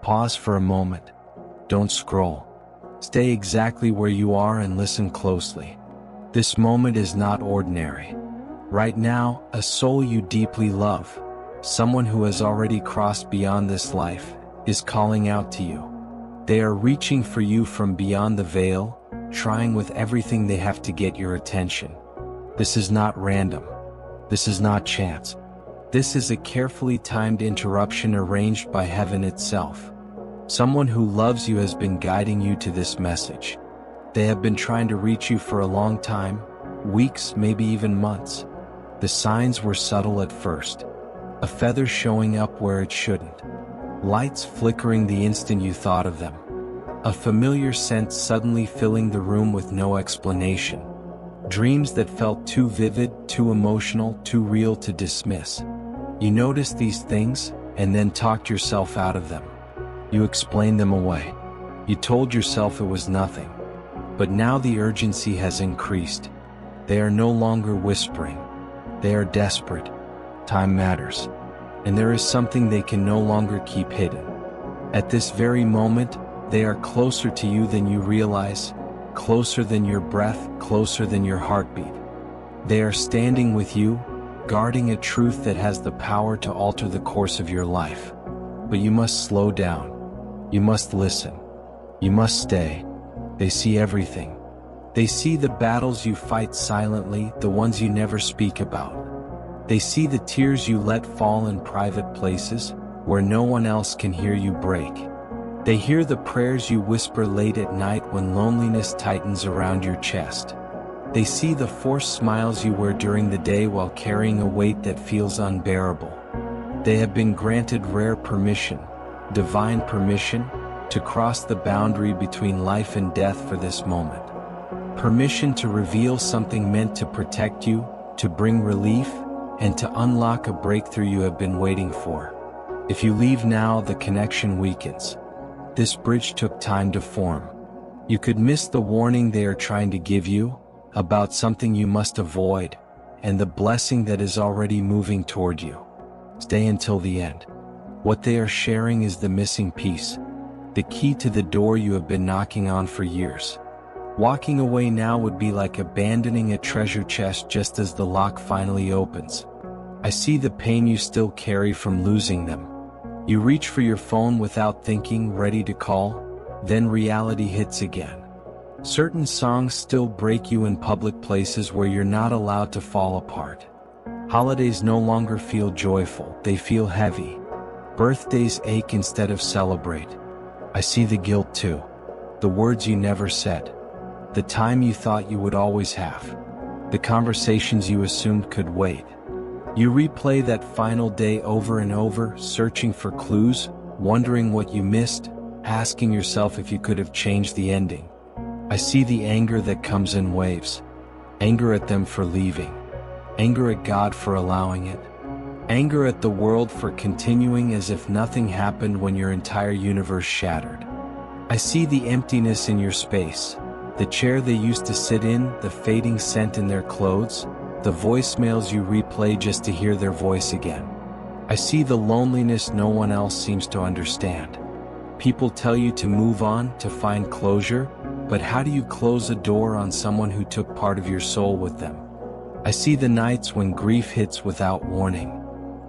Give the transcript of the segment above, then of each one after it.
Pause for a moment. Don't scroll. Stay exactly where you are and listen closely. This moment is not ordinary. Right now, a soul you deeply love, someone who has already crossed beyond this life, is calling out to you. They are reaching for you from beyond the veil, trying with everything they have to get your attention. This is not random. This is not chance. This is a carefully timed interruption arranged by heaven itself. Someone who loves you has been guiding you to this message. They have been trying to reach you for a long time, weeks, maybe even months. The signs were subtle at first. A feather showing up where it shouldn't. Lights flickering the instant you thought of them. A familiar scent suddenly filling the room with no explanation. Dreams that felt too vivid, too emotional, too real to dismiss. You noticed these things, and then talked yourself out of them. You explained them away. You told yourself it was nothing. But now the urgency has increased. They are no longer whispering. They are desperate. Time matters. And there is something they can no longer keep hidden. At this very moment, they are closer to you than you realize, closer than your breath, closer than your heartbeat. They are standing with you, guarding a truth that has the power to alter the course of your life. But you must slow down. You must listen. You must stay. They see everything. They see the battles you fight silently, the ones you never speak about. They see the tears you let fall in private places, where no one else can hear you break. They hear the prayers you whisper late at night when loneliness tightens around your chest. They see the forced smiles you wear during the day while carrying a weight that feels unbearable. They have been granted rare permission, divine permission, to cross the boundary between life and death for this moment. Permission to reveal something meant to protect you, to bring relief, and to unlock a breakthrough you have been waiting for. If you leave now, the connection weakens. This bridge took time to form. You could miss the warning they are trying to give you, about something you must avoid, and the blessing that is already moving toward you. Stay until the end. What they are sharing is the missing piece, the key to the door you have been knocking on for years. Walking away now would be like abandoning a treasure chest just as the lock finally opens. I see the pain you still carry from losing them. You reach for your phone without thinking, ready to call, then reality hits again. Certain songs still break you in public places where you're not allowed to fall apart. Holidays no longer feel joyful, they feel heavy. Birthdays ache instead of celebrate. I see the guilt too. The words you never said. The time you thought you would always have. The conversations you assumed could wait. You replay that final day over and over, searching for clues, wondering what you missed, asking yourself if you could have changed the ending. I see the anger that comes in waves. Anger at them for leaving. Anger at God for allowing it. Anger at the world for continuing as if nothing happened when your entire universe shattered. I see the emptiness in your space. The chair they used to sit in, the fading scent in their clothes, the voicemails you replay just to hear their voice again. I see the loneliness no one else seems to understand. People tell you to move on, to find closure, but how do you close a door on someone who took part of your soul with them? I see the nights when grief hits without warning.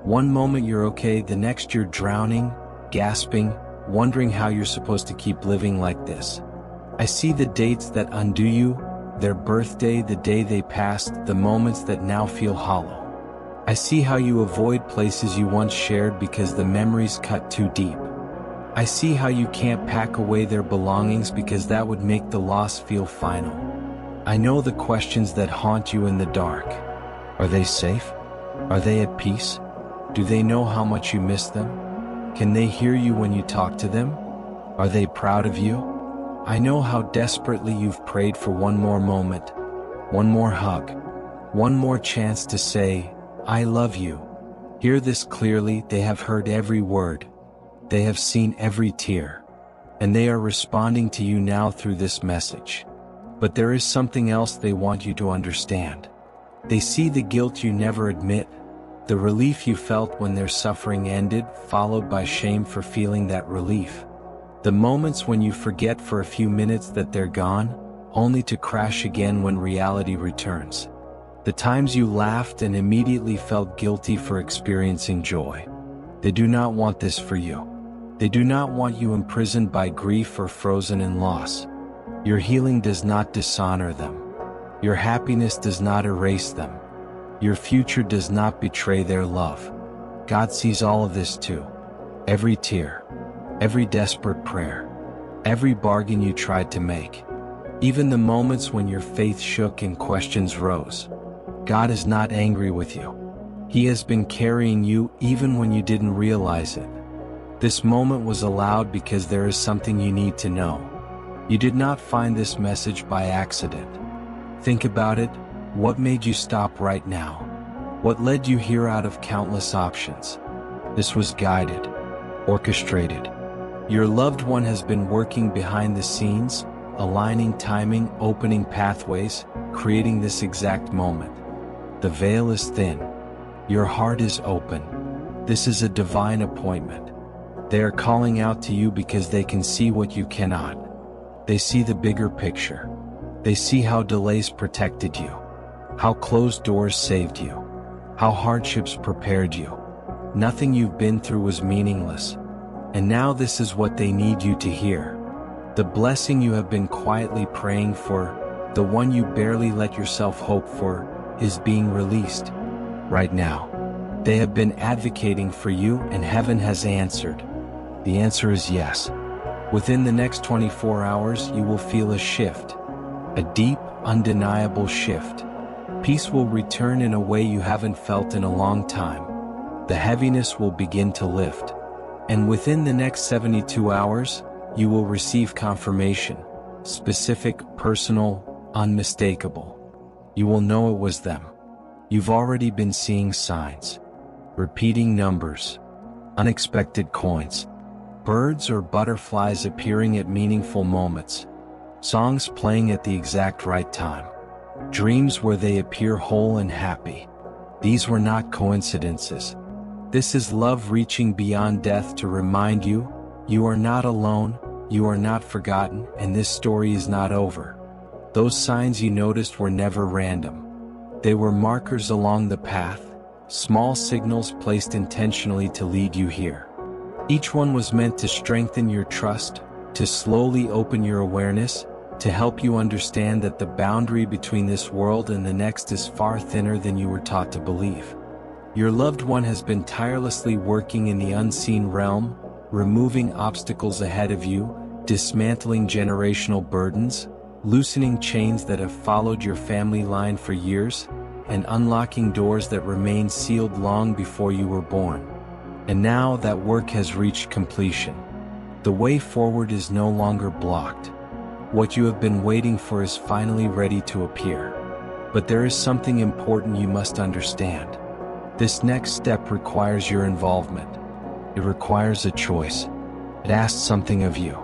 One moment you're okay, the next you're drowning, gasping, wondering how you're supposed to keep living like this. I see the dates that undo you, their birthday, the day they passed, the moments that now feel hollow. I see how you avoid places you once shared because the memories cut too deep. I see how you can't pack away their belongings because that would make the loss feel final. I know the questions that haunt you in the dark. Are they safe? Are they at peace? Do they know how much you miss them? Can they hear you when you talk to them? Are they proud of you? I know how desperately you've prayed for one more moment, one more hug, one more chance to say, I love you. Hear this clearly, they have heard every word. They have seen every tear. And they are responding to you now through this message. But there is something else they want you to understand. They see the guilt you never admit, The relief you felt when their suffering ended, followed by shame for feeling that relief. The moments when you forget for a few minutes that they're gone, only to crash again when reality returns. The times you laughed and immediately felt guilty for experiencing joy. They do not want this for you. They do not want you imprisoned by grief or frozen in loss. Your healing does not dishonor them. Your happiness does not erase them. Your future does not betray their love. God sees all of this too. Every tear, every desperate prayer, every bargain you tried to make, even the moments when your faith shook and questions rose. God is not angry with you. He has been carrying you even when you didn't realize it. This moment was allowed because there is something you need to know. You did not find this message by accident. Think about it. What made you stop right now? What led you here out of countless options? This was guided, orchestrated. Your loved one has been working behind the scenes, aligning timing, opening pathways, creating this exact moment. The veil is thin. Your heart is open. This is a divine appointment. They are calling out to you because they can see what you cannot. They see the bigger picture. They see how delays protected you, how closed doors saved you, how hardships prepared you. Nothing you've been through was meaningless. And now this is what they need you to hear. The blessing you have been quietly praying for, the one you barely let yourself hope for, is being released. Right now. They have been advocating for you and heaven has answered. The answer is yes. Within the next 24 hours you will feel a shift. A deep, undeniable shift. Peace will return in a way you haven't felt in a long time. The heaviness will begin to lift. And within the next 72 hours, you will receive confirmation. Specific, personal, unmistakable. You will know it was them. You've already been seeing signs. Repeating numbers. Unexpected coins. Birds or butterflies appearing at meaningful moments. Songs playing at the exact right time. Dreams where they appear whole and happy. These were not coincidences. This is love reaching beyond death to remind you, you are not alone, you are not forgotten, and this story is not over. Those signs you noticed were never random. They were markers along the path, small signals placed intentionally to lead you here. Each one was meant to strengthen your trust, to slowly open your awareness, to help you understand that the boundary between this world and the next is far thinner than you were taught to believe. Your loved one has been tirelessly working in the unseen realm, removing obstacles ahead of you, dismantling generational burdens, loosening chains that have followed your family line for years, and unlocking doors that remained sealed long before you were born. And now that work has reached completion. The way forward is no longer blocked. What you have been waiting for is finally ready to appear. But there is something important you must understand. This next step requires your involvement. It requires a choice. It asks something of you.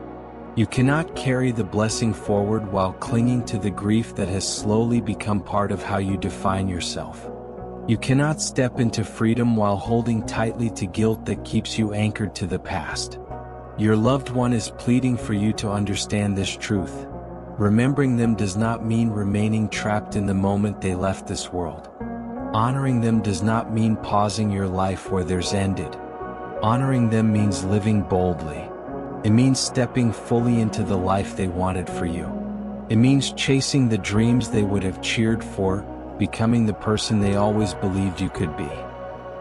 You cannot carry the blessing forward while clinging to the grief that has slowly become part of how you define yourself. You cannot step into freedom while holding tightly to guilt that keeps you anchored to the past. Your loved one is pleading for you to understand this truth. Remembering them does not mean remaining trapped in the moment they left this world. Honoring them does not mean pausing your life where theirs ended. Honoring them means living boldly. It means stepping fully into the life they wanted for you. It means chasing the dreams they would have cheered for, becoming the person they always believed you could be.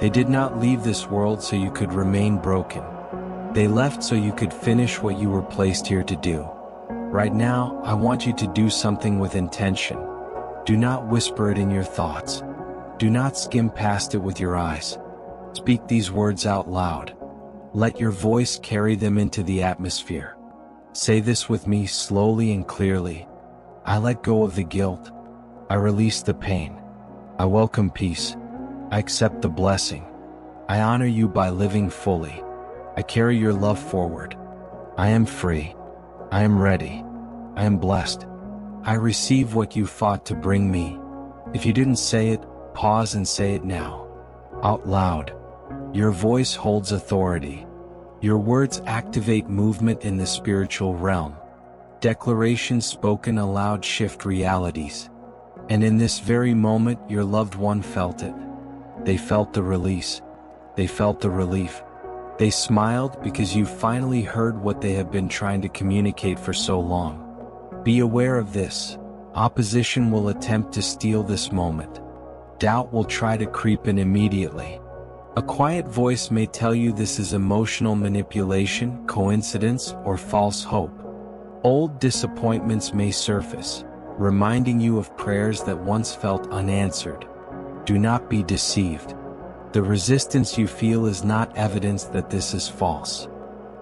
They did not leave this world so you could remain broken. They left so you could finish what you were placed here to do. Right now, I want you to do something with intention. Do not whisper it in your thoughts. Do not skim past it with your eyes. Speak these words out loud. Let your voice carry them into the atmosphere. Say this with me slowly and clearly. I let go of the guilt. I release the pain. I welcome peace. I accept the blessing. I honor you by living fully. I carry your love forward. I am free. I am ready. I am blessed. I receive what you fought to bring me. If you didn't say it, pause and say it now. out loud. Your voice holds authority. Your words activate movement in the spiritual realm. Declarations spoken aloud shift realities. And in this very moment, your loved one felt it. They felt the release. They felt the relief. They smiled because you finally heard what they have been trying to communicate for so long. Be aware of this. Opposition will attempt to steal this moment. Doubt will try to creep in immediately. A quiet voice may tell you this is emotional manipulation, coincidence, or false hope. Old disappointments may surface, reminding you of prayers that once felt unanswered. Do not be deceived. The resistance you feel is not evidence that this is false.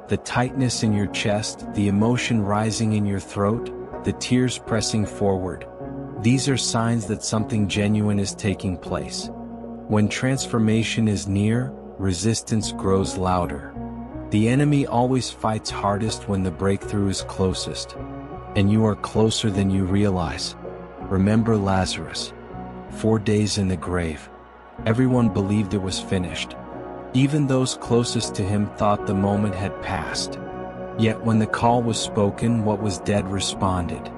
The tightness in your chest, the emotion rising in your throat, the tears pressing forward, these are signs that something genuine is taking place. When transformation is near, resistance grows louder. The enemy always fights hardest when the breakthrough is closest. And you are closer than you realize. Remember Lazarus. 4 days in the grave. Everyone believed it was finished. Even those closest to him thought the moment had passed. Yet when the call was spoken, what was dead responded.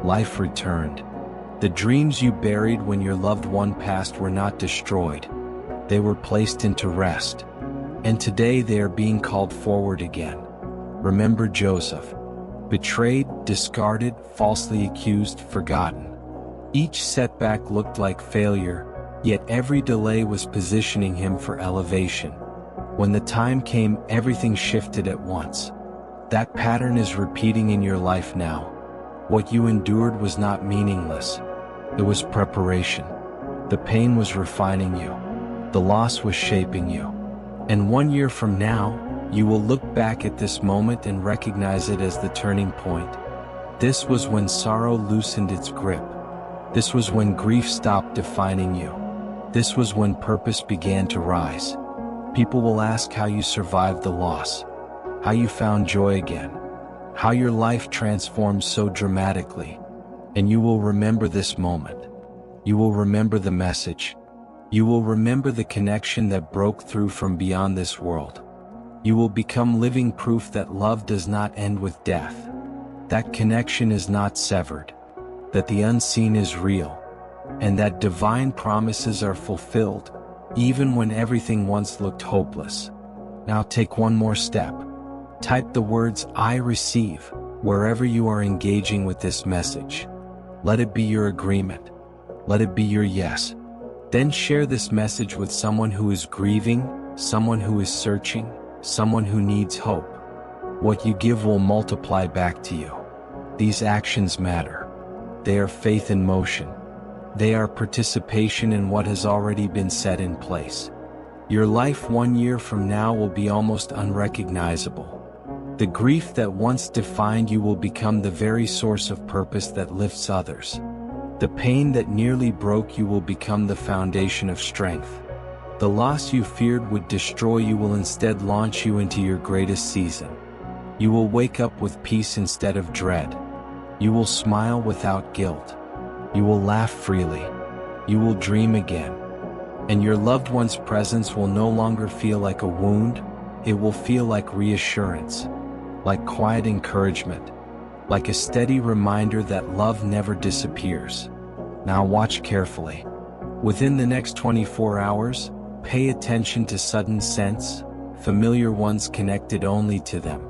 Life returned. The dreams you buried when your loved one passed were not destroyed. They were placed into rest. And today they are being called forward again. Remember Joseph. Betrayed, discarded, falsely accused, forgotten. Each setback looked like failure, yet every delay was positioning him for elevation. When the time came, everything shifted at once. That pattern is repeating in your life now. What you endured was not meaningless. It was preparation. The pain was refining you. The loss was shaping you. And 1 year from now, you will look back at this moment and recognize it as the turning point. This was when sorrow loosened its grip. This was when grief stopped defining you. This was when purpose began to rise. People will ask how you survived the loss, how you found joy again, how your life transformed so dramatically. And you will remember this moment. You will remember the message. You will remember the connection that broke through from beyond this world. You will become living proof that love does not end with death. That connection is not severed. That the unseen is real. And that divine promises are fulfilled, even when everything once looked hopeless. Now take one more step. Type the words "I receive" wherever you are engaging with this message. Let it be your agreement. Let it be your yes. Then share this message with someone who is grieving, someone who is searching, someone who needs hope. What you give will multiply back to you. These actions matter. They are faith in motion. They are participation in what has already been set in place. Your life 1 year from now will be almost unrecognizable. The grief that once defined you will become the very source of purpose that lifts others. The pain that nearly broke you will become the foundation of strength. The loss you feared would destroy you will instead launch you into your greatest season. You will wake up with peace instead of dread. You will smile without guilt. You will laugh freely. You will dream again. And your loved one's presence will no longer feel like a wound. It will feel like reassurance, like quiet encouragement, like a steady reminder that love never disappears. Now watch carefully. Within the next 24 hours, pay attention to sudden scents, familiar ones connected only to them.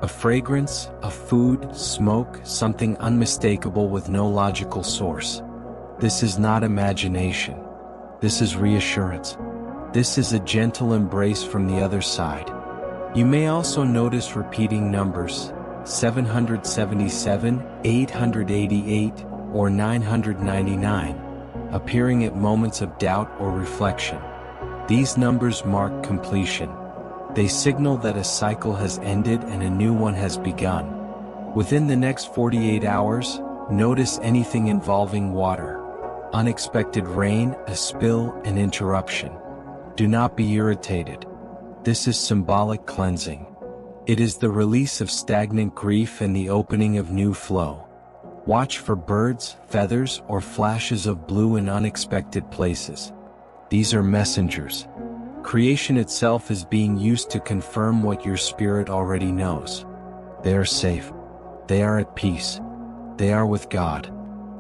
A fragrance, a food, smoke, something unmistakable with no logical source. This is not imagination. This is reassurance. This is a gentle embrace from the other side. You may also notice repeating numbers, 777, 888, or 999, appearing at moments of doubt or reflection. These numbers mark completion. They signal that a cycle has ended and a new one has begun. Within the next 48 hours, notice anything involving water. Unexpected rain, a spill, an interruption. Do not be irritated. This is symbolic cleansing. It is the release of stagnant grief and the opening of new flow. Watch for birds, feathers, or flashes of blue in unexpected places. These are messengers. Creation itself is being used to confirm what your spirit already knows. They are safe. They are at peace. They are with God.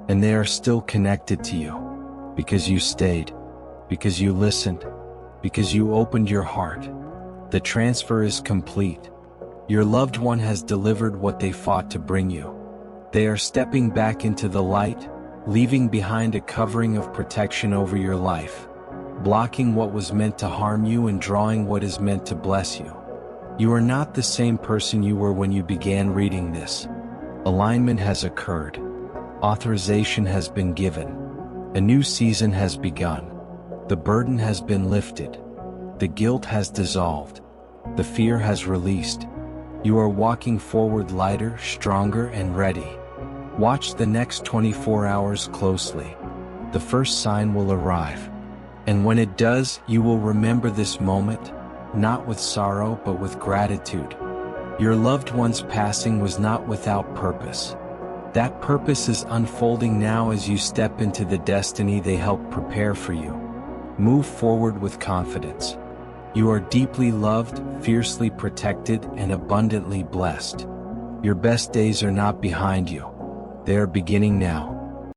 And they are still connected to you. Because you stayed. Because you listened. Because you opened your heart. The transfer is complete. Your loved one has delivered what they fought to bring you. They are stepping back into the light, leaving behind a covering of protection over your life, blocking what was meant to harm you and drawing what is meant to bless you. You are not the same person you were when you began reading this. Alignment has occurred. Authorization has been given. A new season has begun. The burden has been lifted. The guilt has dissolved. The fear has released. You are walking forward lighter, stronger, and ready. Watch the next 24 hours closely. The first sign will arrive. And when it does, you will remember this moment, not with sorrow but with gratitude. Your loved one's passing was not without purpose. That purpose is unfolding now as you step into the destiny they helped prepare for you. Move forward with confidence. You are deeply loved, fiercely protected, and abundantly blessed. Your best days are not behind you. They are beginning now.